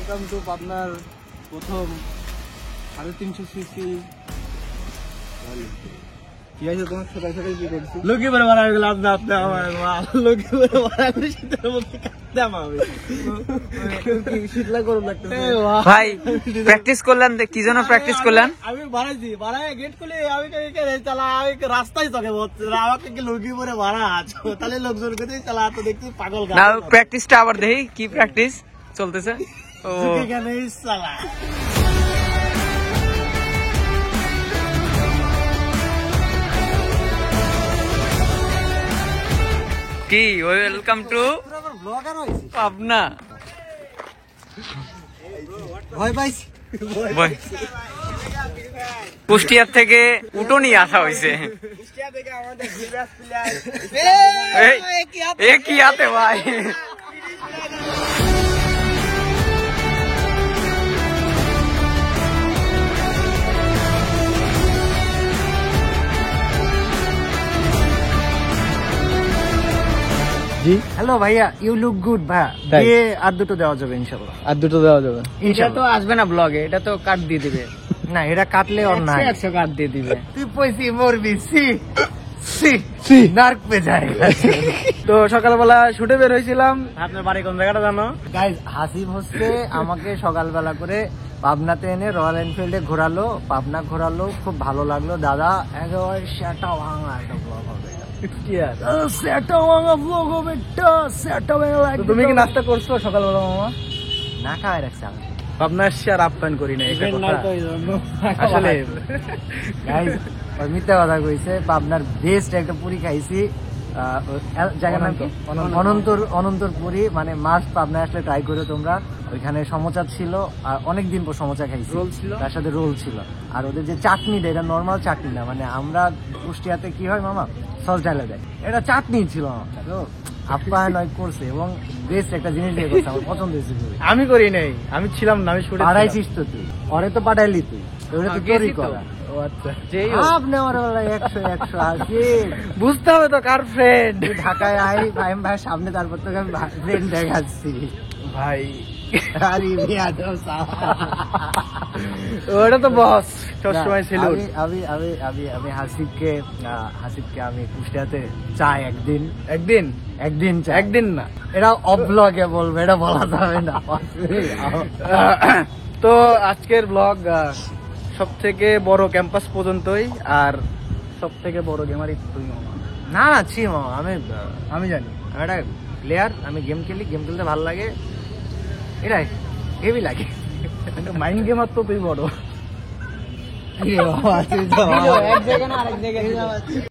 Welcome to আপনার প্রথম 350 CC. কি আছে তোমার সকাল সকাল কি করছি? লোকে বলে মারা গেল আপনি আপনি আমার মাল লোকে বলে মারা গেল শীতের মধ্যে কাঁদতাম আমি। শীতলা গরম লাগতেছে ভাই প্র্যাকটিস করলেন কি জন্য প্র্যাকটিস করলেন? আমি বাড়াইছি বাড়ায় গেট খুলে আমি চালা আমি রাস্তায় চকে বলছে আমাকে কি লোকে বলে মারা আছো তাহলে লোকজন কোথায় চালা তো দেখছি পাগল না প্র্যাকটিসটা আবার দেখি কি প্র্যাকটিস চলতেছে। ও এখানে চালা কি ওয়েলকাম টু ব্লগার হইছি পাবনা। ভয় পাইছি কুষ্টিয়ার থেকে উটো নিয়ে আসা হয়েছে। এ কি হাতে ভাই? জি হ্যালো ভাইয়া ইউ লুক গুড ভাইয়া তাই? দিয়ে আর দুটো দেওয়া যাবে ইনশাআল্লাহ। আর দুটো দেওয়া যাবে এটা তো আসবে না ব্লগে, এটা তো কাট দিয়ে দিবে। না এটা কাটলে ওর নাই 100 কাট দিয়ে দিবে। তুই পয়সি মরবি সি সি সি নার্ক পে যায়। তো সকালবেলা শুটে বের হয়েছিলাম। আপনার বাড়ি কোন জায়গাটা জানো? গাইজ হাসিব হচ্ছে আমাকে সকালবেলা করে পাবনাতে এনে রয়্যাল এনফিল্ডে ঘোরালো, পাবনা ঘোরালো, খুব ভালো লাগলো। দাদা একেবারে সেটা ভাঙা একটা ব্লগ হবে, সেটা ভাঙা ব্লগ হবে, সেটা ভাঙা। তুমি কি নাস্তা করছো সকালবেলা মামা? না খাওয়াই রাখছি আমি, পাবনা এসছি আর আপ্যায়ন করি না। আসলে গাইজ মিথ্যা কথা কইছে, পাবনার বেস্ট একটা পুরি খাইছি। জায়গার নাম কি? অনন্তর পুরি, মানে মাস্ট পাবনা আসলে ট্রাই করে তোমরা। ওইখানে সমোচা ছিল আর অনেকদিন পর সমোচা খাইছি, রোল ছিল, তার সাথে রোল ছিল। আর ওদের যে চাটনিটা, এটা নর্মাল চাটনি না, মানে আমরা কুষ্টিয়াতে কি হয় মামা সস ডালে দেয়, এটা চাটনি ছিল। তো আপ্যায়ন করছে এবং বেস্ট একটা জিনিস দিয়ে করছে, আমার পছন্দ হয়েছে। আমি করি নাই, আমি ছিলাম না, আমি শুটে পাঠাইছিস তো তুই, পরে তো পাঠাইলি তুই, ওটা তো তোরই করা। আপনি আমার 100 আসি, বুঝতে হবে তো কার ফ্রেন্ড। ঢাকায় আই ফাইম ভাইয়ের সামনে, তারপর তোকে আমি ফ্রেন্ড দেখাচ্ছি ভাই আরে ওটা তো বস সবসময় ছিল। আমি হাসিবকে আমি কুষ্টিয়াতে চাই একদিন চাই, একদিন না, এটা অব্লগে বলবো, এটা বলা যাবে না। তো আজকের ব্লগ সব থেকে বড় ক্যাম্পাস পর্যন্তই, আর সব থেকে বড় গেমারই তুই মামা। না ছি মামা, আমি জানি আমি একটা প্লেয়ার, আমি গেম খেলি, গেম খেলতে ভালো লাগে, এটাই হেভি লাগে। মাইন্ড গেমার তো তুই বড়। এক জায়গায় না আরেক জায়গায়